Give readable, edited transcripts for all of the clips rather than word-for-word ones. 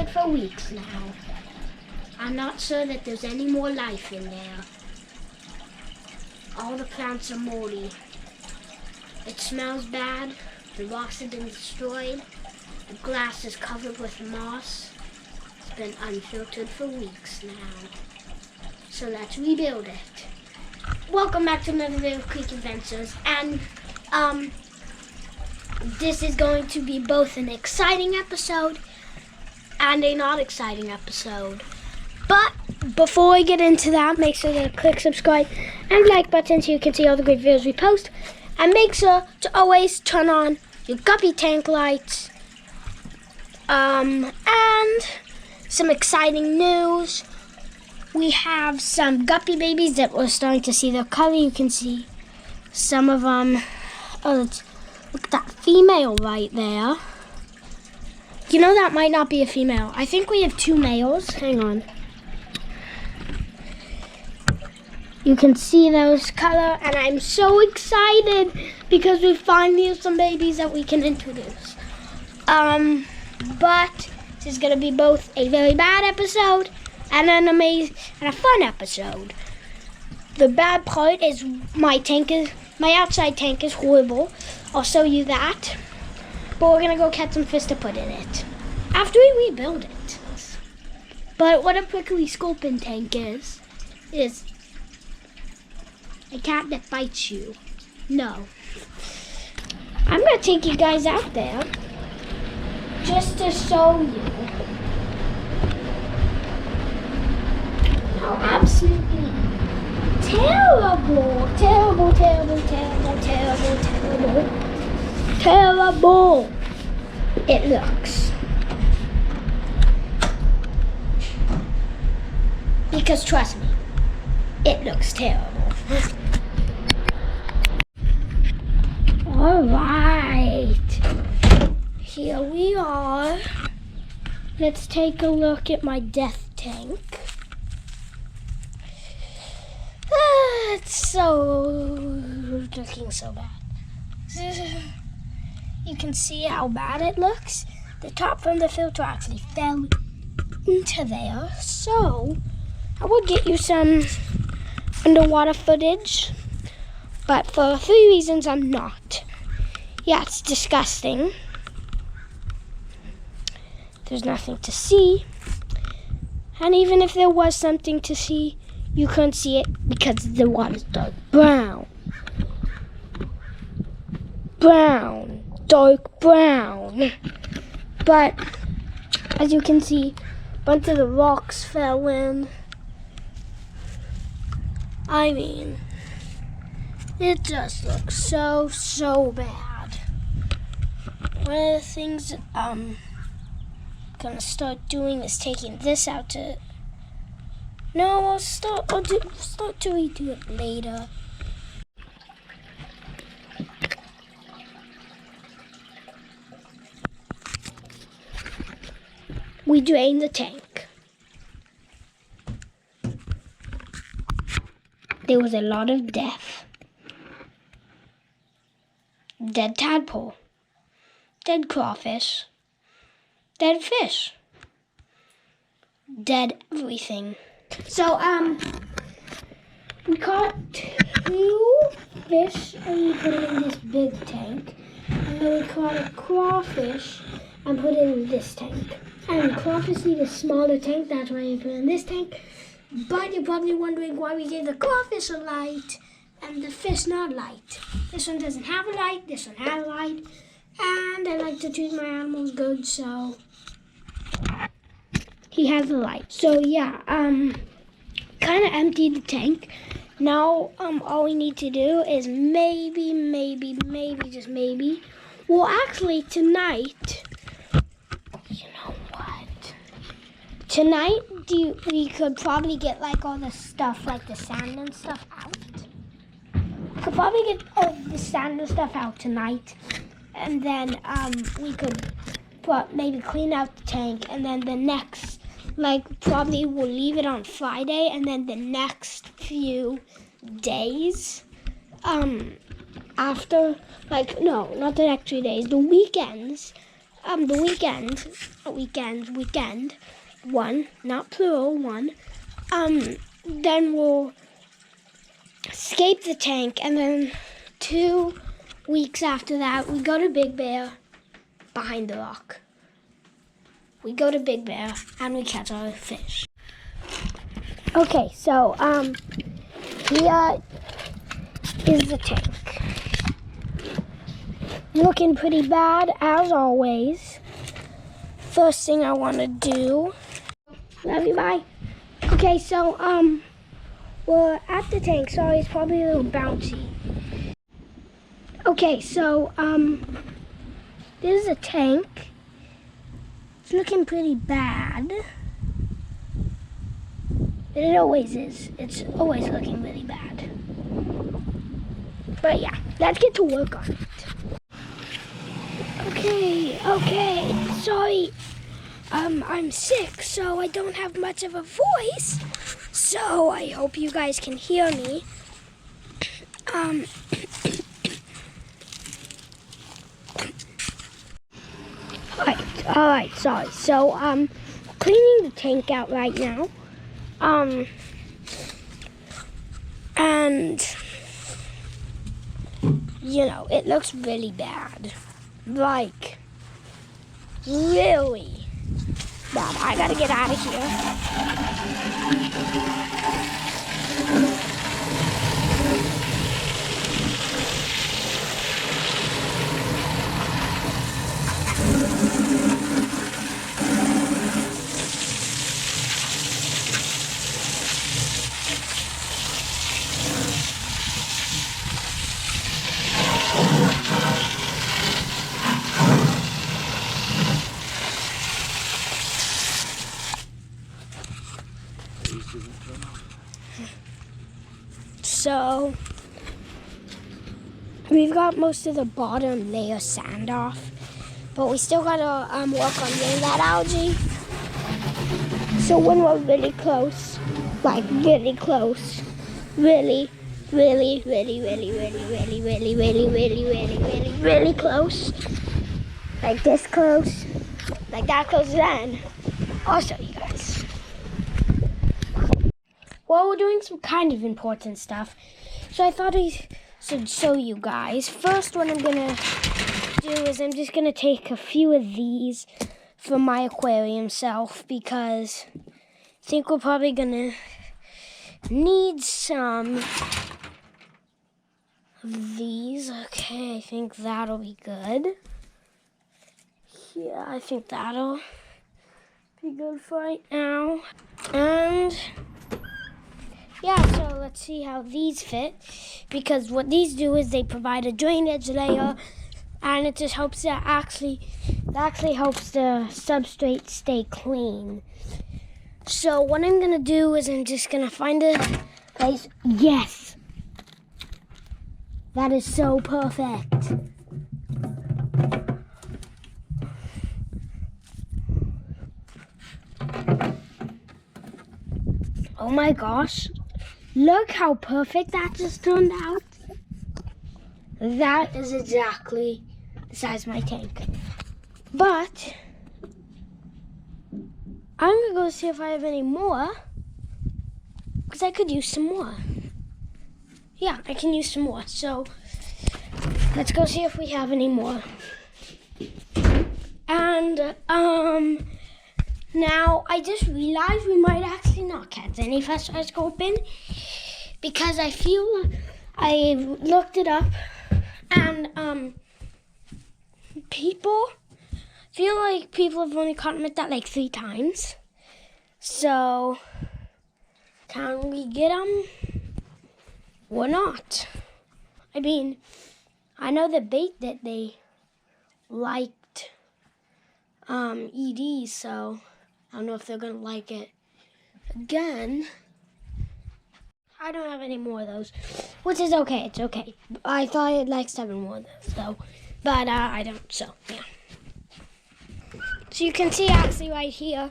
dead for weeks now. I'm not sure that there's any more life in there. All the plants are moldy. It smells bad. The rocks have been destroyed. The glass is covered with moss. It's been unfiltered for weeks now. So let's rebuild it. Welcome back to another video of Creek Adventures. And this is going to be both an exciting episode and a not exciting episode. But before we get into that, make sure to click subscribe and like button so you can see all the great videos we post. And make sure to always turn on your guppy tank lights. And some exciting news. We have some guppy babies that we're starting to see their color. You can see some of them. Oh, look at that female right there. You know that might not be a female. I think we have two males. Hang on. You can see those color, and I'm so excited because we finally have some babies that we can introduce. But this is gonna be both a very bad episode and an amazing and a fun episode. The bad part is my outside tank is horrible. I'll show you that. But we're gonna go catch some fish to put in it after we rebuild it. But what a prickly scorpion tank is a cat that bites you. No. I'm gonna take you guys out there just to show you how absolutely terrible it looks. Because trust me, it looks terrible. All right, here we are. Let's take a look at my death tank. It's looking so bad. You can see how bad it looks. The top from the filter actually fell into there. So I will get you some underwater footage, but for 3 reasons I'm not. Yeah, it's disgusting. There's nothing to see. And even if there was something to see, you couldn't see it because the water's dark brown. Dark brown. But as you can see, a bunch of the rocks fell in. I mean, it just looks so bad. One of the things I'm gonna start doing is taking this out to. No, I'll start to redo it later. We drain the tank. There was a lot of death. Dead tadpole. Dead crawfish. Dead fish. Dead everything. So, we caught 2 fish and we put it in this big tank. And then we caught a crawfish and put it in this tank. And crawfish need a smaller tank, that's why we put it in this tank. But you're probably wondering why we gave the crawfish a light and the fish not light. This one doesn't have a light, this one has a light. And I like to treat my animals good, so he has a light. So yeah, kind of emptied the tank. Now, all we need to do is maybe, just maybe. Well, actually, tonight, you know what? Tonight, we could probably get like all the stuff, like the sand and stuff out. We could probably get all the sand and stuff out tonight. And then we could maybe clean out the tank, and then the next, probably we'll leave it on Friday, and then the next few days, after, no, not the next 3 days, the weekends, the weekend, one, not plural, one, then we'll scape the tank, and then 2 weeks after that, we go to Big Bear behind the rock. We go to Big Bear and we catch our fish. Okay, so here is the tank. Looking pretty bad as always. First thing I want to do. Love you, bye. Okay, so we're at the tank. Sorry, it's probably a little bouncy. Okay, so this is a tank. It's looking pretty bad. It always is. It's always looking really bad. But yeah, let's get to work on it. Okay. Sorry. I'm sick, so I don't have much of a voice. So I hope you guys can hear me. Alright, sorry. So, cleaning the tank out right now. And, you know, it looks really bad. Like, really bad. I gotta get out of here. So, we've got most of the bottom layer sand off, but we still gotta work on getting that algae. So when we're really close, like really close, really close, like this close, like that close, then I'll show you guys. Well, we're doing some kind of important stuff, so I thought I should show you guys. First, what I'm gonna do is I'm just gonna take a few of these for my aquarium self, because I think we're probably gonna need some of these. Okay, I think that'll be good. Yeah, I think that'll be good for right now. And yeah, so let's see how these fit, because what these do is they provide a drainage layer, and it just helps that actually helps the substrate stay clean. So what I'm gonna do is I'm just gonna find a place. Yes, that is so perfect. Oh my gosh. Look how perfect that just turned out. That is exactly the size of my tank. But I'm gonna go see if I have any more, because I could use some more. Yeah, I can use some more. So let's go see if we have any more. And now I just realized we might actually not catch any fish aquascaping, because I looked it up, and people have only caught them at that like 3 times. So can we get them or not? I mean, I know the bait that they liked ED, so I don't know if they're gonna like it again. I don't have any more of those, which is okay. It's okay. I thought I'd like 7 more of those though, but I don't. So yeah. So you can see actually right here,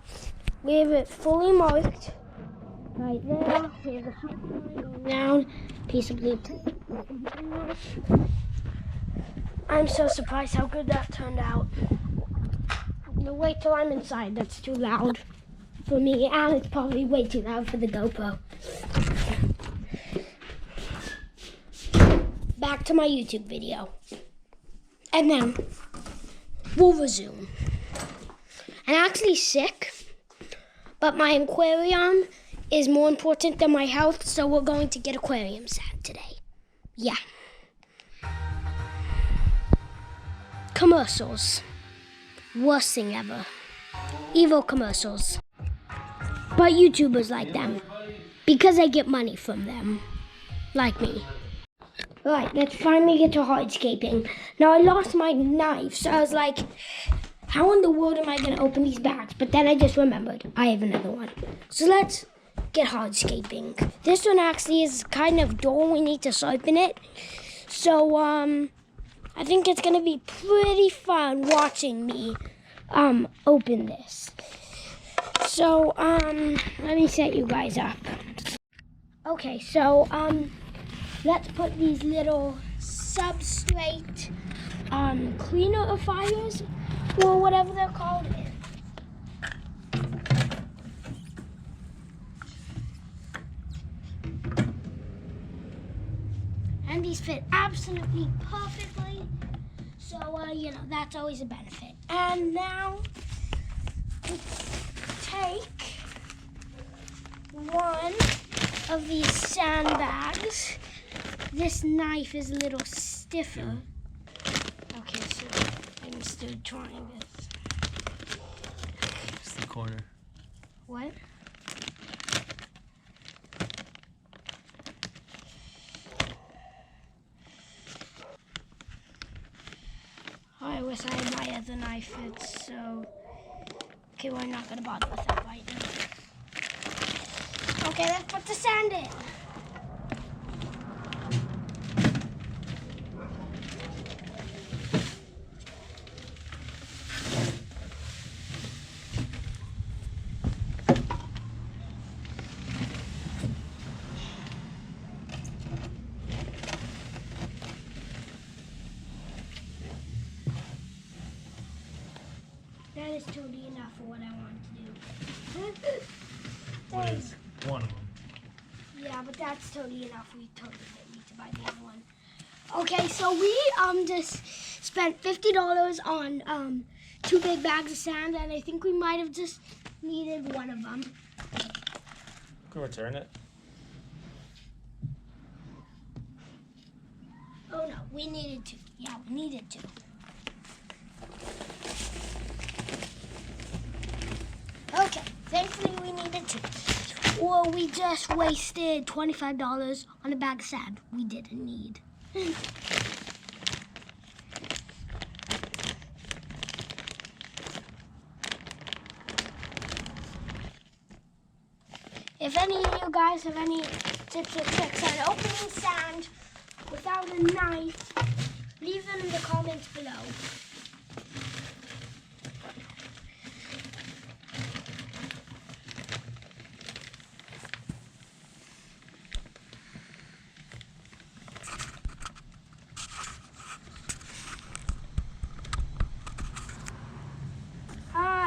we have it fully marked. Right there, we have the pipeline going down. Piece of blue tape. I'm so surprised how good that turned out. No, wait till I'm inside. That's too loud for me, and it's probably way too loud for the GoPro. Back to my YouTube video. And then we'll resume. I'm actually sick, but my aquarium is more important than my health, so we're going to get aquarium sand today. Yeah. Commercials. Worst thing ever. Evil commercials. But YouTubers like them, because I get money from them. Like me. Alright, let's finally get to hardscaping. Now I lost my knife, so I was like, how in the world am I going to open these bags? But then I just remembered, I have another one. So let's get hardscaping. This one actually is kind of dull, we need to sharpen it. So, I think it's going to be pretty fun watching me, open this. So, let me set you guys up. Okay, so, let's put these little substrate cleanifiers, or whatever they're called, in. And these fit absolutely perfectly, so, you know, that's always a benefit. And now, take one of these sandbags. This knife is a little stiffer. Okay, so I'm still trying this. It's the corner. What? Oh, I wish I had my other knife. It's so... Okay, we're not going to bother with that right now. Okay, let's put the sand in. That is totally enough for what I want to do. What is one of them? Yeah, but that's totally enough. We totally didn't need to buy the other one. Okay, so we just spent $50 on 2 big bags of sand, and I think we might have just needed one of them. Can return it. Oh no, we needed 2. Yeah, we needed 2. Okay, thankfully we needed 2. Or we just wasted $25 on a bag of sand we didn't need. If any of you guys have any tips or tricks on opening sand without a knife, leave them in the comments below.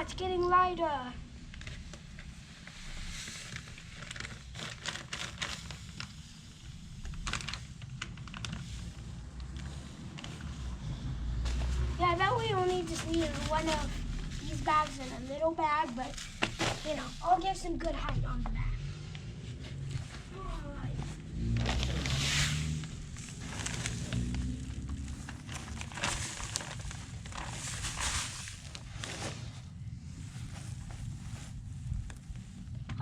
It's getting lighter. Yeah, that way we only just need one of these bags in a little bag, but, you know, I'll get some good height on the bag.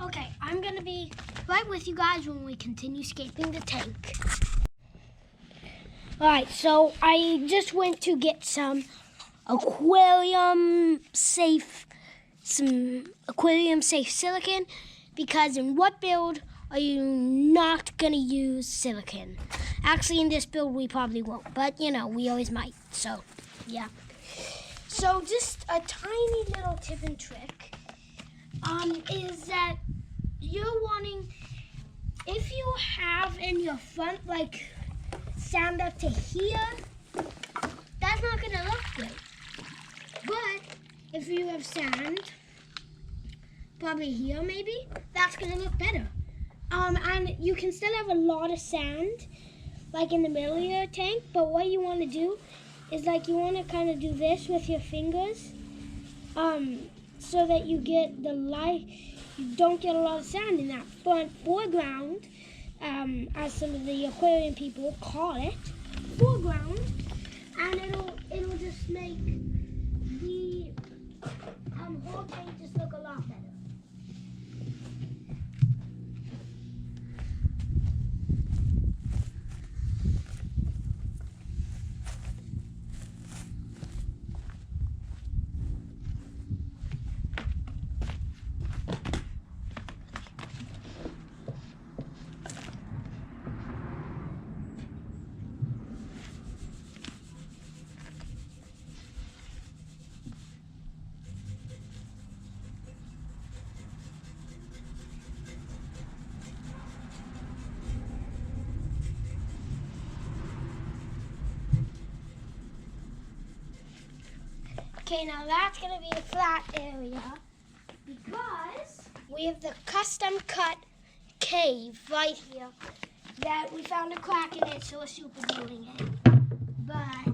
Okay, I'm gonna be right with you guys when we continue scaping the tank. Alright, so I just went to get some aquarium safe silicone, because in what build are you not gonna use silicone? Actually, in this build we probably won't, but you know, we always might, so yeah. So just a tiny little tip and trick is that you're wanting, if you have in your front like sand up to here, that's not gonna look great. But if you have sand, probably here maybe, that's gonna look better. And you can still have a lot of sand, like in the middle of your tank, but what you wanna do is like you wanna kind of do this with your fingers, so that you get the light, you don't get a lot of sand in that front foreground, as some of the aquarium people call it, foreground, and it'll just make the whole tank just look a lot better. Okay, now that's going to be a flat area because we have the custom cut cave right here that we found a crack in it, so we're super gluing it. But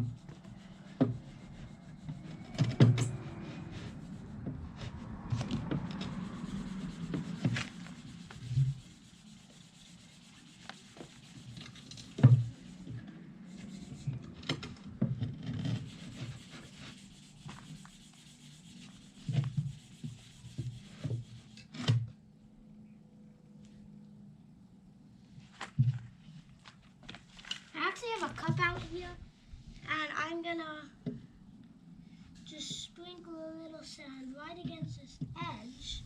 I actually have a cup out here, and I'm gonna just sprinkle a little sand right against this edge.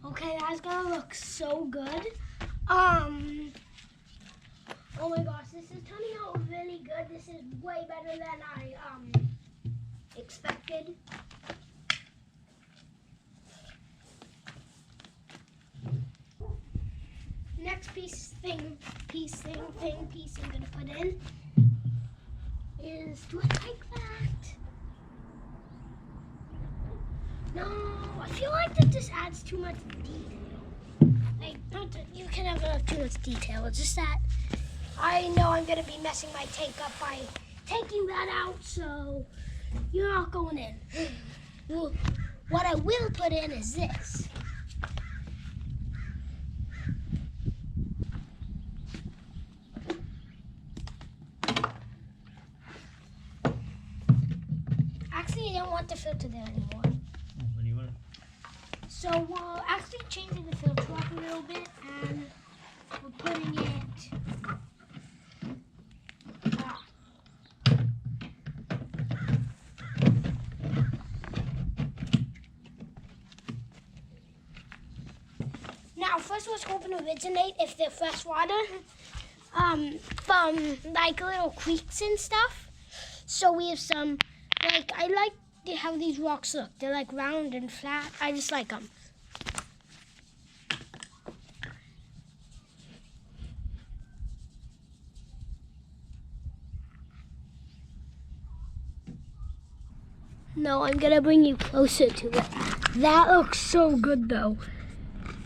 Okay, that's gonna look so good. Oh my gosh, this is turning out really good. This is way better than I expected. Next piece I'm gonna put in is, do I like that? No, I feel like that this adds too much detail. Like, not that you can have too much detail. It's just that I know I'm gonna be messing my tank up by taking that out, so you're not going in. Well, what I will put in is this. Actually, I don't want the filter there anymore. What do you want? So we're actually changing the filter up a little bit, and we're putting it now, first we're hoping to originate if they're fresh water from like little creeks and stuff. So we have some, like, I like how these rocks look. They're like round and flat. I just like them. No, I'm gonna bring you closer to it. That looks so good though.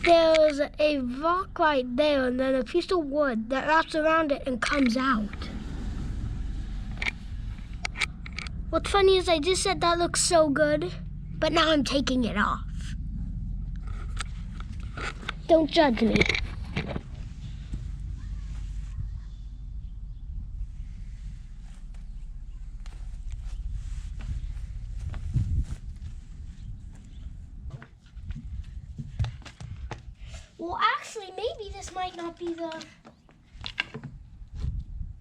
There's a rock right there and then a piece of wood that wraps around it and comes out. What's funny is I just said that looks so good, but now I'm taking it off. Don't judge me. Well, actually, maybe this might not be the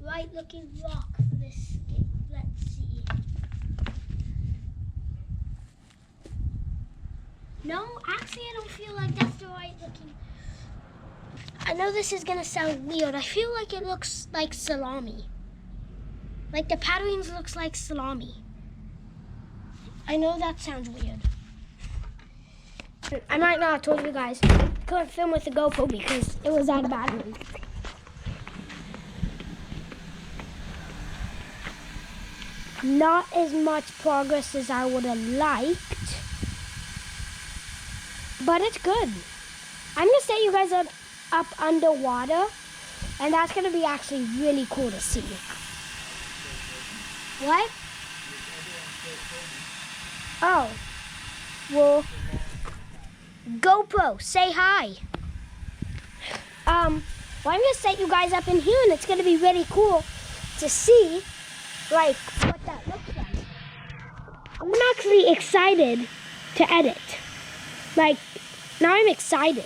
right looking rock for this scape. Let's see. No, actually, I don't feel like that's the right looking. I know this is gonna sound weird. I feel like it looks like salami. Like the patterns looks like salami. I know that sounds weird. I might not have told you guys. I couldn't film with the GoPro because it was out of battery. Not as much progress as I would have liked, but it's good. I'm gonna set you guys up underwater, and that's gonna be actually really cool to see. What? Oh, well, GoPro, say hi. Well, I'm gonna set you guys up in here, and it's gonna be really cool to see, like, what that looks like. I'm actually excited to edit. Like, now I'm excited.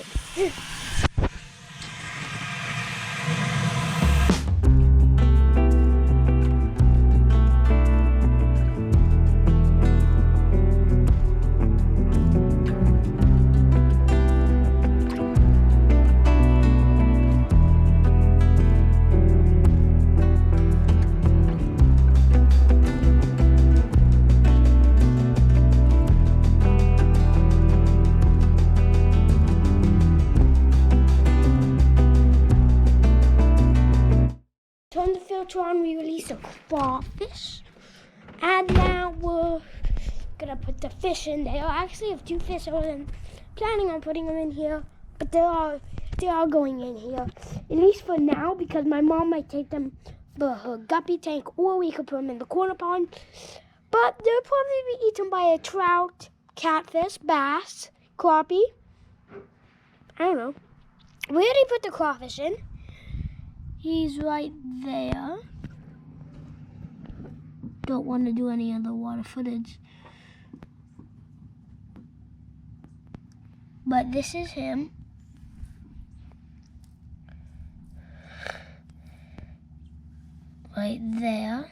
Turn the filter on, we release a crawfish. And now we're gonna put the fish in there. I actually have 2 fish I wasn't planning on putting them in here, but they are going in here. At least for now, because my mom might take them for her guppy tank, or we could put them in the corner pond. But they'll probably be eaten by a trout, catfish, bass, crappie. I don't know. We already put the crawfish in. He's right there. Don't want to do any other water footage. But this is him. Right there.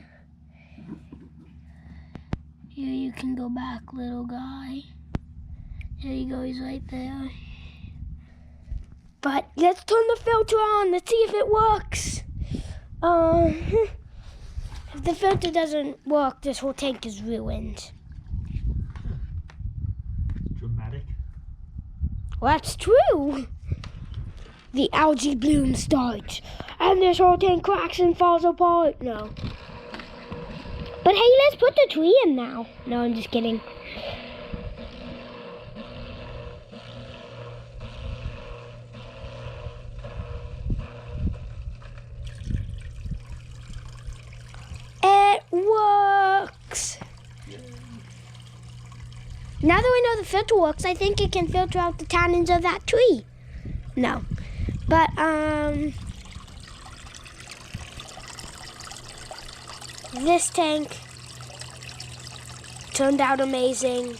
Here you can go back, little guy. There you go, he's right there. But let's turn the filter on. Let's see if it works. If the filter doesn't work, this whole tank is ruined. Dramatic. Well, that's true. The algae bloom starts, and this whole tank cracks and falls apart. No. But hey, let's put the tree in now. No, I'm just kidding. It works. Now that we know the filter works, I think it can filter out the tannins of that tree. No. But, this tank turned out amazing.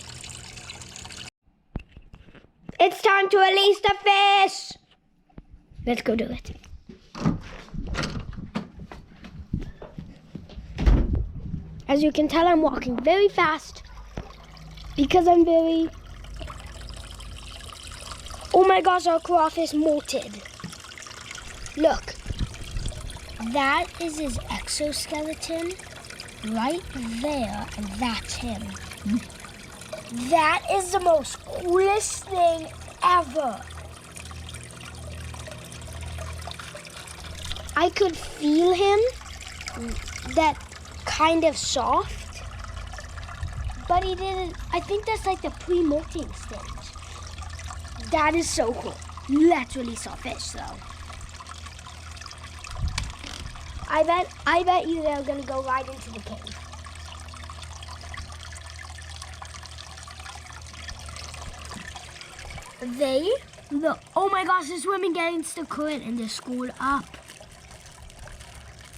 It's time to release the fish. Let's go do it. As you can tell, I'm walking very fast because I'm very... Oh my gosh, our crawfish molted. Look, that is his exoskeleton right there, and that's him. That is the most coolest thing ever. I could feel him, that kind of soft, but he didn't. I think that's like the pre-molting stage. That is so cool. Let's release our fish though. I bet you they're gonna go right into the cave. Look, oh my gosh, they're swimming against the current and they're schooled up.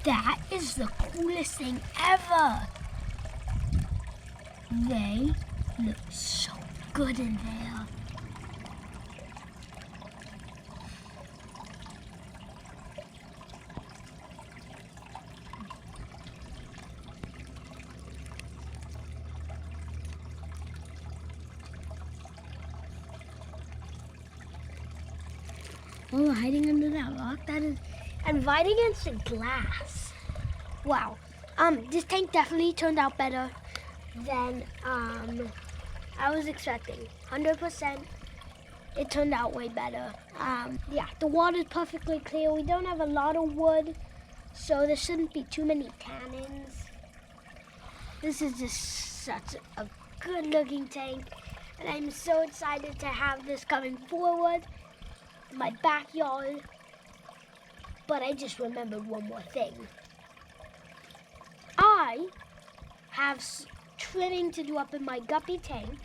That is the coolest thing ever. They look so good in there. Oh, hiding under that rock. That is, and right against the glass. Wow. This tank definitely turned out better than I was expecting. 100%. It turned out way better. Yeah, the water's perfectly clear. We don't have a lot of wood, so there shouldn't be too many tannins. This is just such a good looking tank, and I'm so excited to have this coming forward in my backyard. But I just remembered one more thing. I have trimming to do up in my guppy tank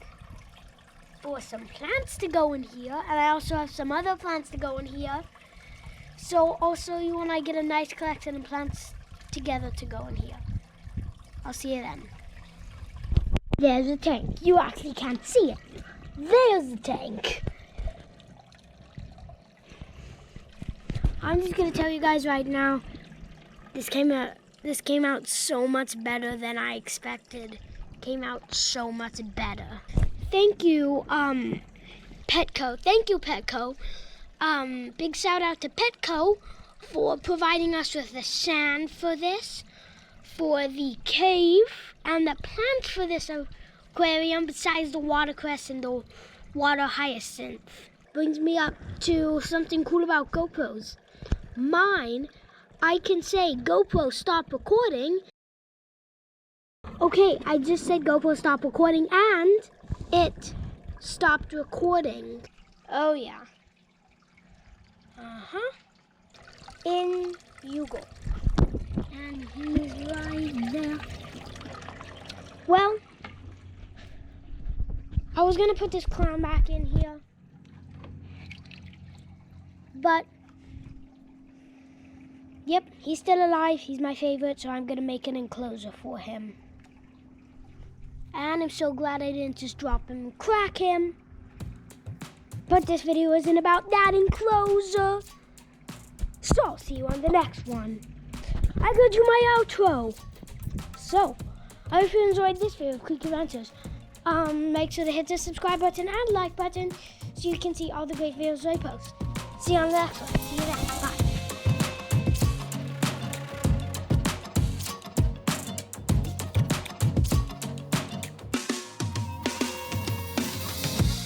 for some plants to go in here, and I also have some other plants to go in here. So also you and I get a nice collection of plants together to go in here. I'll see you then. There's a tank. You actually can't see it. There's the tank. I'm just gonna tell you guys right now, this came out so much better than I expected. Came out so much better. Thank you, Petco. Thank you, Petco. Big shout out to Petco for providing us with the sand for this, for the cave, and the plants for this aquarium besides the watercress and the water hyacinth. Brings me up to something cool about GoPros. Mine, I can say GoPro stop recording. Okay, I just said GoPro stop recording and it stopped recording. Oh yeah. In you go. And he's right there. Well, I was gonna put this clown back in here, but yep, he's still alive. He's my favorite, so I'm gonna make an enclosure for him. And I'm so glad I didn't just drop him and crack him. But this video isn't about that enclosure. So I'll see you on the next one. I go do my outro. So, I hope you enjoyed this video of Quick Adventures. Make sure to hit the subscribe button and like button so you can see all the great videos I post. See you on the next one. See you then. Bye.